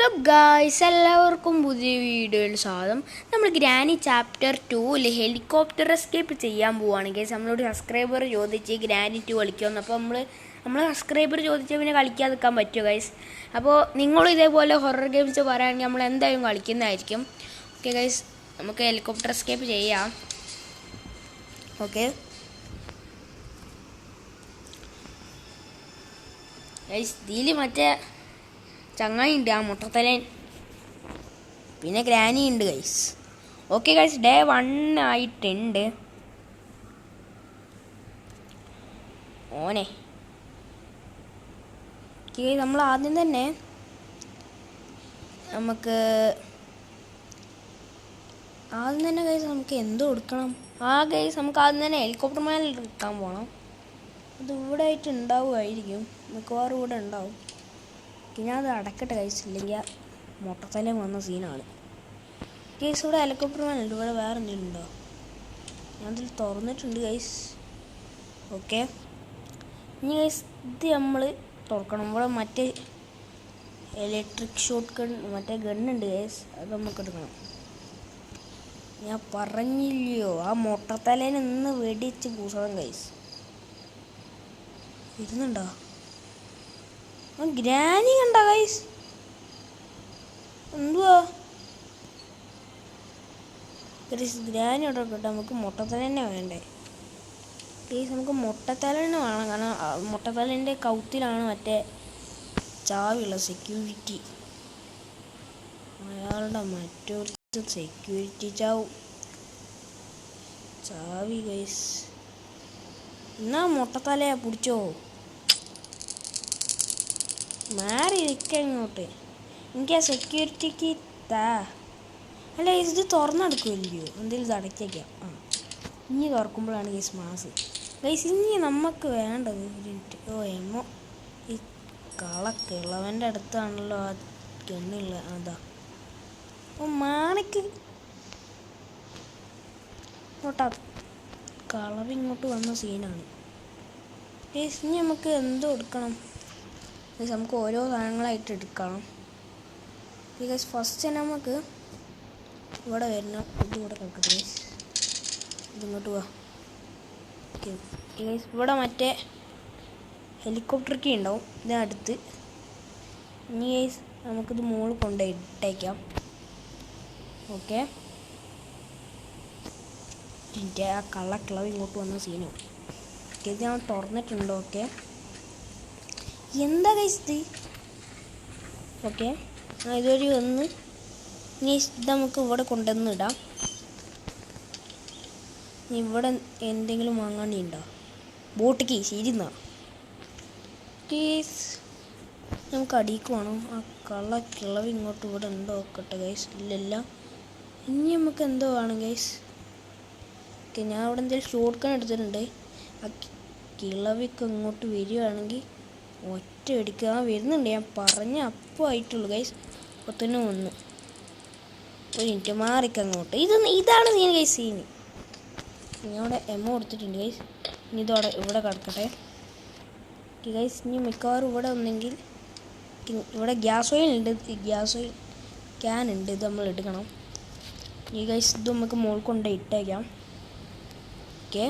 Hello guys, എല്ലാവർക്കും പുതിയ വീഡിയോയിൽ സ്വാഗതം. നമ്മൾ ഗ്രാനി ചാപ്റ്റർ 2 ഹെലികോപ്റ്റർ എസ്കേപ്പ് ചെയ്യാൻ പോവുകയാണ് ഗൈസ്. നമ്മളോട് സബ്സ്ക്രൈബർ ചോദിച്ച് ഗ്രാനി 2 കളിക്കുമെന്ന്. അപ്പോൾ നമ്മൾ സബ്സ്ക്രൈബർ ചോദിച്ചാൽ പിന്നെ കളിക്കാതെ നിൽക്കാൻ പറ്റുമോ ഗൈസ്? അപ്പോൾ നിങ്ങളും ഇതേപോലെ ഹൊറർ ഗെയിംസ് പറയുകയാണെങ്കിൽ നമ്മൾ എന്തായാലും കളിക്കുന്നതായിരിക്കും. ഓക്കെ ഗൈസ്, നമുക്ക് ഹെലികോപ്റ്റർ എസ്കേപ്പ് ചെയ്യാം. ഓക്കെ ഗൈസ്, ഇതിൽ മറ്റേ ചങ്ങായി ഉണ്ട്, ആ മുട്ടത്തലേൻ, പിന്നെ ഗ്രാനി ഉണ്ട് ഗൈസ്. ഓക്കെ ഗൈസ്, ഡേ 1 ആയിട്ടുണ്ട്. ഓനെ നമ്മൾ ആദ്യം തന്നെ ഗൈസ് നമുക്ക് എന്തോ എടുക്കണം. ഗൈസ്, നമുക്ക് ആദ്യം തന്നെ ഹെലികോപ്റ്റർ മേലെ എടുക്കാൻ പോകണം. അത് ഇവിടെ ആയിട്ട് ഉണ്ടാവുമായിരിക്കും, മിക്കവാറും ഇവിടെ ഉണ്ടാവും. ഞാൻ അത് അടക്കട്ടെ ഗൈസ്, ഇല്ലെങ്കിൽ മുട്ടത്തലേം വന്ന സീനാണ് ഗൈസ്. ഇവിടെ ഹെലികോപ്റ്റർ മേലുണ്ട്. ഇവിടെ വേറെ എന്തെങ്കിലും ഉണ്ടോ? ഞാനതിൽ തുറന്നിട്ടുണ്ട് ഗൈസ്. ഓക്കെ, ഇനി ഗൈസ് ഇത് നമ്മൾ തുറക്കണം. ഇവിടെ മറ്റേ ഇലക്ട്രിക് ഷോട്ട് ഗൺ, മറ്റേ ഗണ്ണുണ്ട് ഗൈസ്, അത് നമുക്ക് എടുക്കണം. ഞാൻ പറഞ്ഞില്ലയോ, ആ മുട്ടത്തലേനെ ഒന്ന് വെടിച്ച് പൂസണം ഗൈസ്. ഇരുന്നുണ്ടോ? ഗ്രാനി കണ്ട ഗൈസ്, എന്തുവാ ഗ്രാനി അവിടെ കേട്ടോ. നമുക്ക് മുട്ടത്തലേനെ വേണ്ടേ ഗൈസ്? നമുക്ക് മുട്ടത്തലേനെ വേണം, കാരണം മുട്ടത്തലേൻ്റെ കൗത്തിലാണ് മറ്റേ ചാവിയുള്ള സെക്യൂരിറ്റി. അയാളുടെ മറ്റൊരു സെക്യൂരിറ്റി ചാവി ഗൈസ്. എന്നാ മുട്ടത്തലയാ പിടിച്ചോ, മാറി ഇരിക്കാൻ ഇങ്ങോട്ട്. എനിക്ക് ആ സെക്യൂരിറ്റിക്ക് അല്ല ഗൈസ്, ഇത് തുറന്നെടുക്കുമല്ലോ, എന്തെങ്കിലും ഇത് അടയ്ക്കാം. ഇനി തുറക്കുമ്പോഴാണ് ഗൈസ് മാസ് ഗൈസ്. ഇനി നമുക്ക് വേണ്ടത് എമ്മോ ഈ കിളവൻ്റെ അടുത്താണല്ലോ ആ ഗണ്ണുള്ള. അതാ മാണിക്ക് ഇങ്ങോട്ടാ കളവ് ഇങ്ങോട്ട് വന്ന സീനാണ് ഗൈസ്. ഇനി നമുക്ക് എന്തോ എടുക്കണം ഗൈസ്, നമുക്ക് ഓരോ സാധനങ്ങളായിട്ട് എടുക്കണം ഗൈസ്. ഫസ്റ്റ് തന്നെ നമുക്ക് ഇവിടെ വരണം. ഇതിവിടെ കിടക്കട്ടെ ഗൈസ്, ഇതിങ്ങോട്ട് പോവാ. ഓക്കെ ഗൈസ്, ഇവിടെ മറ്റേ ഹെലികോപ്റ്റർ കീ ഉണ്ടാവും ഇതിനടുത്ത്. ഇനി ഗൈസ് നമുക്കിത് മുകളിൽ കൊണ്ടുപോയി ഇട്ടേക്കാം. ഓക്കെ, എൻ്റെ ആ കള്ളക്കിളവ് ഇങ്ങോട്ട് വന്ന സീനോ. ഓക്കെ, ഇത് ഞാൻ തുറന്നിട്ടുണ്ടോ? ഓക്കെ, എന്താ ഗൈസ് ഇത്? ഓക്കെ, ഇതൊരു ഒന്ന് ഇനി ഇത് നമുക്ക് ഇവിടെ കൊണ്ടുവന്ന് ഇടാം. ഇവിടെ എന്തെങ്കിലും വാങ്ങാണ്ടിണ്ടോ? ബോട്ടിക്ക് ശരിന്നാ ഗൈസ്, നമുക്ക് അടിക്ക് വേണം. ആ കിളവ് ഇങ്ങോട്ട് ഇവിടെ ഉണ്ടോ നോക്കട്ടെ ഗൈസ്. ഇല്ലല്ല. ഇനി നമുക്ക് എന്തോ വേണം ഗൈസ്. ഓക്കെ, ഞാൻ ഇവിടെ എന്തെങ്കിലും ഷോർട്ട് ഗൺ എടുത്തിട്ടുണ്ട്. ആ കിളവിക്ക് ഇങ്ങോട്ട് വരികയാണെങ്കിൽ ഒറ്റ അടിക്കുക. വരുന്നുണ്ട്, ഞാൻ പറഞ്ഞ അപ്പോൾ ആയിട്ടുള്ളൂ ഗൈസ്. അപ്പോൾ തന്നെ വന്നു. ഒരു മിനിറ്റ് മാറിക്കങ്ങോട്ട്. ഇതാണ് സീൻ ഗൈസ്, സീന്. ഞാൻ ഇവിടെ എമ്മോ കൊടുത്തിട്ടുണ്ട് ഗൈസ്. ഇനി ഇതോടെ ഇവിടെ കിടക്കട്ടെ ഗൈസ്. ഇനി മിക്കവാറും ഇവിടെ ഒന്നെങ്കിൽ ഇവിടെ ഗ്യാസ് ഓയിൽ ഉണ്ട്, ഗ്യാസ് ഓയിൽ ക്യാൻ ഉണ്ട്, ഇത് നമ്മൾ എടുക്കണം. ഈ ഗൈസ് ഇത് നമുക്ക് മുകളിൽ കൊണ്ട് ഇട്ടേക്കാം. ഓക്കെ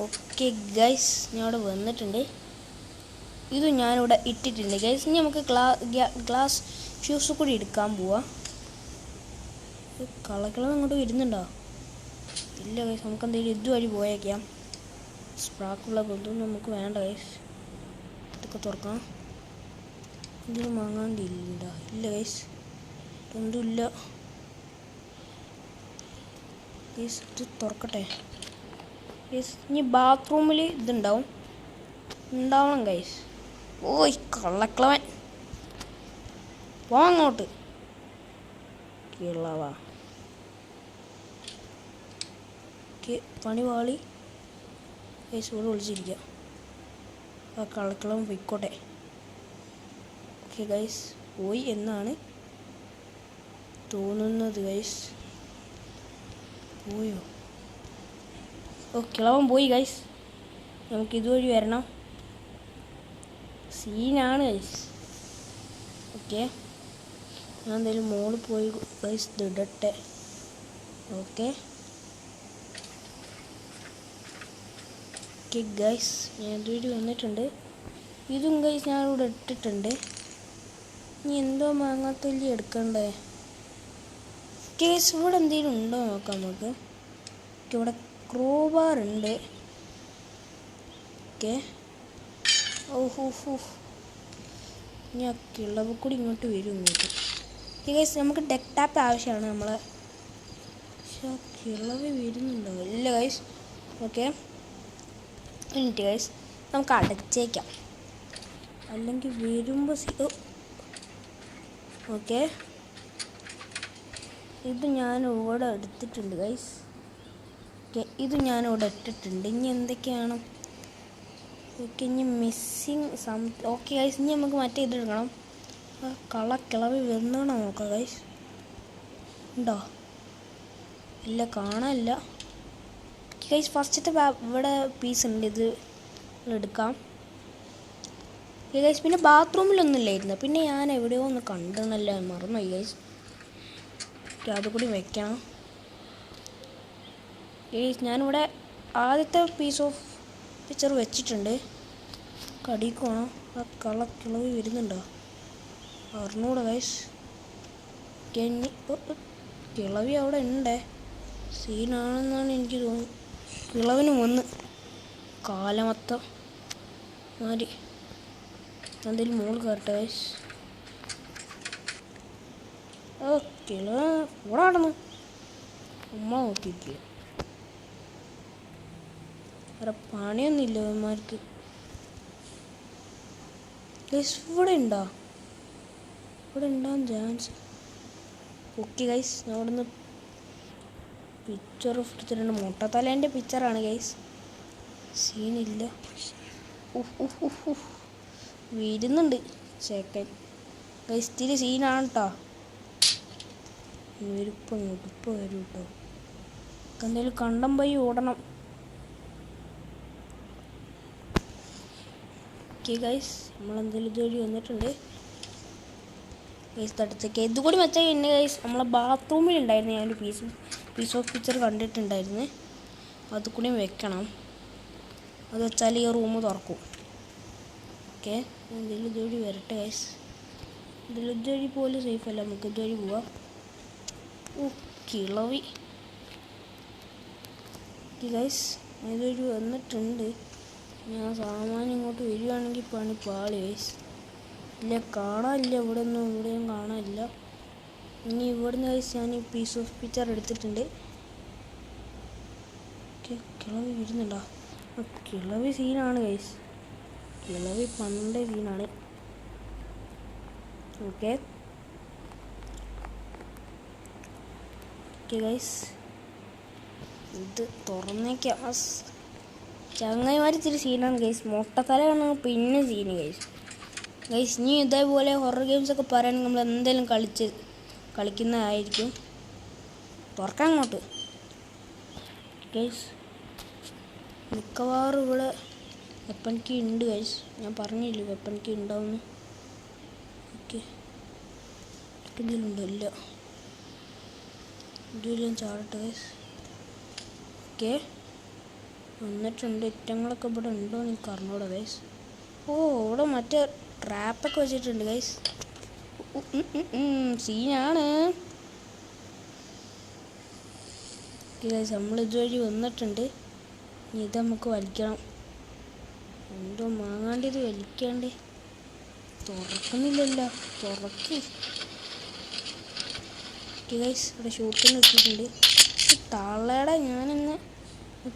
ഓക്കെ ഗൈസ്, ഞാൻ ഇവിടെ വന്നിട്ടുണ്ട്. ഇത് ഞാനിവിടെ ഇട്ടിട്ടുണ്ട് ഗൈസ്. ഇനി നമുക്ക് ഗ്ലാസ് ഫ്യൂസ് കൂടി എടുക്കാൻ പോവാം. കളക്കിളവ് അങ്ങോട്ട് വരുന്നുണ്ടോ? ഇല്ല ഗൈസ്, നമുക്ക് എന്തെങ്കിലും ഇതുവഴി പോയേക്കാം. സ്പ്രാക്കുള്ള ഇതൊന്നും നമുക്ക് വേണ്ട ഗൈസ്. ഇതൊക്കെ തുറക്കാം. എന്തെങ്കിലും വാങ്ങാണ്ടില്ല? ഇല്ല ഗൈസ്, ഒന്നുമില്ല ഗൈസ്. ഇത് തുറക്കട്ടെ ഗൈസ്. ഇനി ബാത്റൂമിൽ ഉണ്ടാവണം ഗൈസ്. ഓയ് കള്ളക്കിളവൻ, പോ അങ്ങോട്ട് കിളവാ. പണി വാളി ഗൈസ്, ഇവിടെ വിളിച്ചിരിക്കുക. ആ കള്ളക്കിളവൻ പൊയ്ക്കോട്ടെ. ഓക്കെ ഗൈസ്, പോയി എന്നാണ് തോന്നുന്നത് ഗൈസ്. പോയോ? ഓ, കിളവൻ പോയി ഗൈസ്. നമുക്ക് ഇതുവഴി വരണം. സീനാണ് ഗൈസ്. ഓക്കെ, ഞാൻ എന്തായാലും മോളിൽ പോയി ഗൈസ് ഇടട്ടെ. ഓക്കെ ഗൈസ്, ഞാൻ ഇതുവഴി വന്നിട്ടുണ്ട്. ഇതും ഗൈസ് ഞാനിവിടെ ഇട്ടിട്ടുണ്ട്. ഇനി എന്തോ മാങ്ങാത്തൊല്ലി എടുക്കണ്ടേ? കേസ് ഇവിടെ എന്തെങ്കിലും ഉണ്ടോ നോക്കാം നമുക്ക്. ഇവിടെ ക്രോബാർ ഉണ്ട്. ഓക്കെ, ഓഹോ ഞാൻ കിളവ് കൂടി ഇങ്ങോട്ട് വരും. ഇങ്ങോട്ട് കേസ് നമുക്ക് ഡെക്ക് ടാപ്പ് ആവശ്യമാണ് നമ്മളെ. പക്ഷെ കിളവ് വരുന്നുണ്ടോ? ഇല്ല ഗൈസ്. ഓക്കെ മിനിറ്റ് ഗൈസ്, നമുക്ക് അടച്ചേക്കാം, അല്ലെങ്കിൽ വരുമ്പോൾ ഓക്കെ ഇത് ഞാൻ ഇവിടെ എടുത്തിട്ടുണ്ട് ഗൈസ്. ഓക്കെ, ഇത് ഞാനിവിടെ ഇട്ടിട്ടുണ്ട്. ഇനി എന്തൊക്കെയാണ്? ഓക്കെ, ഇനി മിസ്സിങ് ഓക്കെ ഗൈസ്, ഇനി നമുക്ക് മറ്റേ ഇത് എടുക്കണം. കിളവ് വരുന്നോ നോക്കാം ഗൈസ്. ഉണ്ടോ? ഇല്ല, കാണാനില്ല ഗൈസ്. ഫസ്റ്റത്തെ ഇവിടെ പീസ് ഉണ്ട്, ഇത് എടുക്കാം ഗൈസ്. പിന്നെ ബാത്റൂമിലൊന്നും ഇല്ലായിരുന്നു, പിന്നെ ഞാൻ എവിടെയോ ഒന്ന് കണ്ടെന്നല്ല, മറന്നുപോയി ഗൈസ്. അതുകൂടി വെക്കണം ഗൈസ്. ഞാനിവിടെ ആദ്യത്തെ പീസ് ഓഫ് പിക്ചർ വെച്ചിട്ടുണ്ട്. കടിക്കുവാണോ? ആ കിളവ് വരുന്നുണ്ടോ? അറിഞ്ഞൂടെ ഗൈസ്. കിളവി അവിടെ ഉണ്ട്, സീനാണെന്നാണ് എനിക്ക് തോന്നുന്നത്. കിളവിന് വന്ന് കാലമൊത്തം മാറി. എന്തെങ്കിലും മോൾ കയറട്ടെ ഗൈസ്. ഓ കിളവ് ഇവിടെ നടന്നു ഉമ്മ നോക്കിയിരിക്കുക. വേറെ പണിയൊന്നുമില്ല ഇവന്മാർക്ക്. ഗൈസ് ഇവിടെ ഉണ്ടോ? ഇവിടെ ഉണ്ടാകാൻ ചാൻസ്. ഓക്കെ ഗൈസ്, ഞാൻ ഇവിടെ നിന്ന് പിക്ചർ എടുത്തിട്ടുണ്ട്. മുട്ടത്തലേൻ്റെ പിക്ചറാണ് ഗൈസ്. സീനില്ല. വരുന്നുണ്ട് ചേക്കൻ ഗൈസ്. ഇത്തിരി സീനാണ് കേട്ടോ. വരും കേട്ടോ. എന്തായാലും കണ്ടം പോയി ഓടണം. ഓക്കെ ഗൈസ്, നമ്മളെന്തെങ്കിലും ഇതുവഴി വന്നിട്ടുണ്ട് ഗൈസ്. തടുത്തേക്ക് ഇതുകൂടി വെച്ചാൽ എന്നെ ഗൈസ് നമ്മളെ ബാത്റൂമിൽ ഉണ്ടായിരുന്നു. ഞാനൊരു പീസ് ഓഫ് പിക്ചർ കണ്ടിട്ടുണ്ടായിരുന്നു. അതുകൂടി വെക്കണം. അത് വെച്ചാൽ ഈ റൂം തുറക്കും. ഓക്കെ, എന്തെങ്കിലും ഇതുവഴി വരട്ടെ ഗൈസ്. എന്തെങ്കിലും ഇതുവഴി പോലും സേഫ് അല്ല, നമുക്ക് ഇതുവഴി പോവാം. കിളവി ഗൈസ്, ഇതുവഴി വന്നിട്ടുണ്ട്. ഞാൻ സാമാന്യം ഇങ്ങോട്ട് വരികയാണെങ്കിൽ പണി പാളി ഗൈസ്. ഇല്ല, കാണാനില്ല. ഇവിടെയും കാണാനില്ല. ഇനി ഇവിടുന്ന് ഗൈസ് ഞാൻ ഈ പീസ് ഓഫ് പിക്ചർ എടുത്തിട്ടുണ്ട്. കിളവി വരുന്നുണ്ടോ? കിളവി സീനാണ് ഗൈസ്. കിളവി പണ്ടേ സീനാണ്. ഓക്കെ ഗൈസ്, ഇത് തുറന്നേക്കാം. ചങ്ങായിമാർ ഇത്തിരി സീനാണ് ഗൈസ്. മുട്ടത്തല കാണുമ്പോൾ പിന്നെ സീന് ഗൈസ്. ഇനി ഇതേപോലെ ഹൊറർ ഗെയിംസൊക്കെ പറയുകയാണെങ്കിൽ നമ്മൾ എന്തെങ്കിലും കളിക്കുന്നതായിരിക്കും. തുറക്കാൻ അങ്ങോട്ട് ഗൈസ്. മിക്കവാറും ഇവിടെ വെപ്പൺ കീ ഉണ്ട് ഗൈസ്. ഞാൻ പറഞ്ഞില്ലേ വെപ്പൺ കീ ഉണ്ടാവുന്നു. ഓക്കെ, എന്തെങ്കിലും ഉണ്ടോ? ഇല്ല. ഇതിലും ചാടട്ടെ ഗൈസ്. ഓക്കെ, വന്നിട്ടുണ്ട്. ഇറ്റങ്ങളൊക്കെ ഇവിടെ ഉണ്ടോ എന്ന് എനിക്ക് അറിഞ്ഞൂടാ ഗൈസ്. ഇവിടെ മറ്റേ ട്രാപ്പൊക്കെ വെച്ചിട്ടുണ്ട് ഗൈസ്. സീനാണ് ഗൈസ്. നമ്മൾ ഇതുവഴി വന്നിട്ടുണ്ട്. ഇനി ഇത് നമുക്ക് വലിക്കണം. എന്തോ മാങ്ങാണ്ട് ഇത് വലിക്കാണ്ട് തുറക്കുന്നില്ലല്ലോ. തുറക്കി ഗൈസ്. ഇവിടെ ഷൂട്ടിന് ഇട്ടിട്ടുണ്ട്.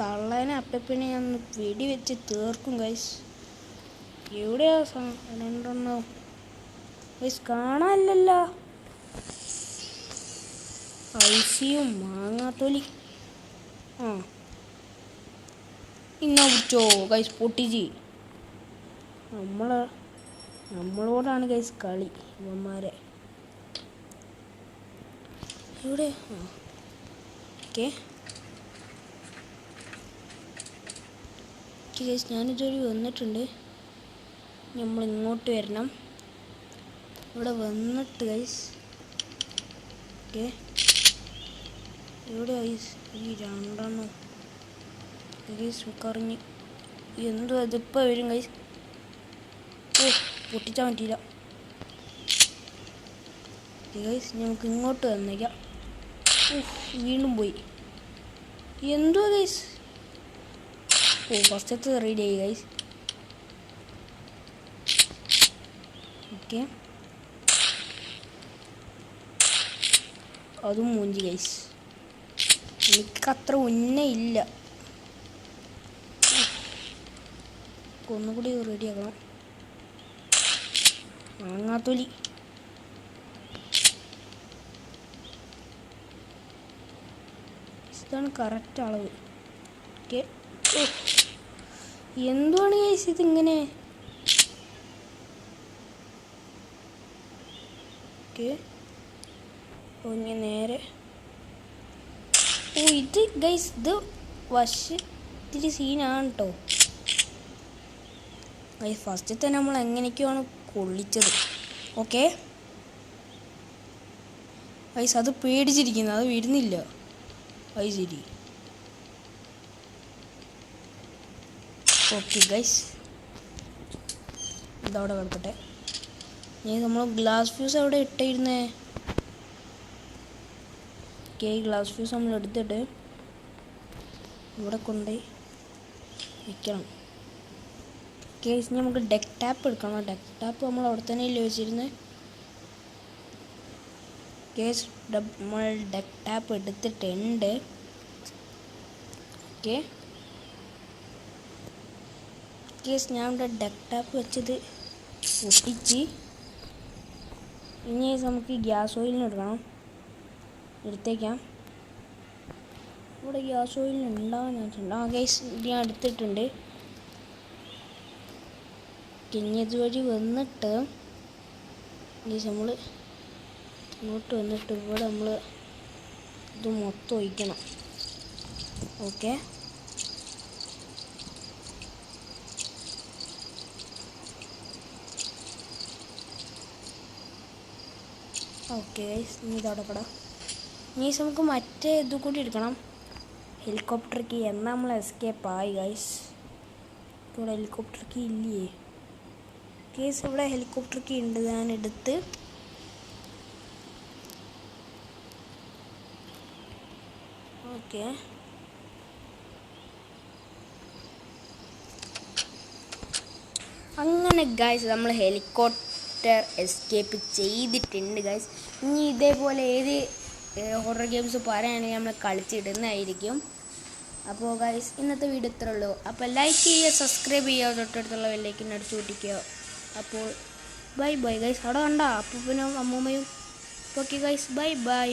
തള്ളേനെ അപ്പപ്പിനെ ഞാൻ വെടി വെച്ച് തീർക്കും ഗൈസ്. എവിടെയാ രണ്ടെണ്ണോ ഗൈസ്? കാണാനില്ലല്ലോ. ഐസിയും മാങ്ങാത്തൊലി. ഇന്നാ പിടിച്ചോ ഗൈസ്, പൊട്ടിച്ച്. നമ്മളോടാണ് ഗൈസ് കളി ഇവന്മാരെ. എവിടെ? ഓക്കെ ഗൈസ്, ഞാനിതൊരു വന്നിട്ടുണ്ട്. നമ്മൾ ഇങ്ങോട്ട് വരണം. ഇവിടെ വന്നിട്ട് ഗൈസ് ഓക്കെ ഇവിടെ ഗൈസ് ഈ രണ്ടെണ്ണം ഗൈസ് കറങ്ങി എന്തോ അതിപ്പോൾ വരും ഗൈസ്. ഓ പൊട്ടിച്ചാൽ പറ്റിയില്ല ഗൈസ്. നമുക്ക് ഇങ്ങോട്ട് വന്നേക്കാം. വീണ്ടും പോയി. എന്തോ ഗൈസ്. ഓ ഫസ്റ്റത്തെ റെഡി ആയി ഗൈസ്. ഓക്കെ അതും മൂഞ്ചി ഗൈസ്. എനിക്കത്ര ഉന്നേ ഇല്ല. ഒന്നുകൂടി റെഡിയാക്കണം. മാങ്ങാത്തൊലി ഇതാണ് കറക്റ്റ് അളവ്. ഓക്കെ എന്തുവാണ് ഗൈസ് ഇതിങ്ങനെ. ഓക്കെ ഓ ഞാൻ നേരെ ഓ ഇത് ഗൈസ് ഇത് ഇത്തിരി സീനാണ് കേട്ടോ ഗൈസ്. ഫസ്റ്റത്തെ നമ്മൾ എങ്ങനെയൊക്കെയാണ് കൊള്ളിച്ചത്. ഓക്കെ ഗൈസ് അത് പേടിച്ചിരിക്കുന്നത്, അത് വരുന്നില്ല. അത് ശരി. ഓക്കെ ഗൈസ് ഇതവിടെ കിടക്കട്ടെ. ഇനി നമ്മൾ ഗ്ലാസ് ഫ്യൂസ് അവിടെ ഇട്ടിരുന്നേ. ഓക്കെ ഗ്ലാസ് ഫ്യൂസ് നമ്മൾ എടുത്തിട്ട് ഇവിടെ കൊണ്ടുപോയി വയ്ക്കണം. കേസ് നമുക്ക് ഡെക്ക് ടാപ്പ് എടുക്കണം. ഡെക്ക് ടാപ്പ് നമ്മൾ അവിടെ തന്നെ ഇല്ല വെച്ചിരുന്നത്. കേസ് നമ്മൾ ഡെക്ക് ടാപ്പ് എടുത്തിട്ടുണ്ട്. ഓക്കെ കേസ് ഞാൻ ഇവിടെ ഡെക്ക് ടാപ്പ് വെച്ചത് ഒട്ടിച്ച്. ഇനി നമുക്ക് ഗ്യാസ് ഓയിലിന് എടുക്കണം. എടുത്തേക്കാം. ഇവിടെ ഗ്യാസ് ഓയിലിന് ഉണ്ടാകാൻ വെച്ചിട്ടുണ്ട്. കേസ് ഞാൻ എടുത്തിട്ടുണ്ട്. ഇനി ഇതുവഴി വന്നിട്ട് നമ്മൾ ഇങ്ങോട്ട് വന്നിട്ട് ഇവിടെ നമ്മൾ ഇത് മൊത്തം ഒഴിക്കണം. ഓക്കെ ഓക്കെ ഇനി ഇതവിടെ പെടാം. ഇനി നമുക്ക് മറ്റേ ഇത് കൂടി എടുക്കണം. Helicopter key. എന്നാൽ നമ്മൾ എസ്കേപ്പ് ആയി ഗൈസ്. ഇവിടെ ഹെലികോപ്റ്റർ കീ ഇല്ലേ. കേസ് ഇവിടെ ഹെലികോപ്റ്റർ കീ ഉണ്ട്. ഞാൻ എടുത്ത് ഓക്കെ അങ്ങനെ ഗൈസ് നമ്മൾ ഹെലികോപ്റ്റർ എസ്കേപ്പ് ചെയ്തിട്ടുണ്ട് ഗൈസ്. ഇനി ഇതേപോലെ ഏത് ഹൊറർ ഗെയിംസ് പറയുകയാണെങ്കിൽ നമ്മൾ കളിച്ചിടുന്നതായിരിക്കും. അപ്പോൾ ഗൈസ് ഇന്നത്തെ വീഡിയോ ഇത്രേ ഉള്ളൂ. അപ്പോൾ ലൈക്ക് ചെയ്യുക, സബ്സ്ക്രൈബ് ചെയ്യുക, തൊട്ടടുത്തുള്ള ബെല്ലൈക്കൻ അടിച്ചു പൊട്ടിക്കുക. അപ്പോൾ ബൈ ബൈ ഗൈസ്. അവിടെ കണ്ട അപ്പൂപ്പനും അമ്മൂമ്മയും. Okay guys bye by.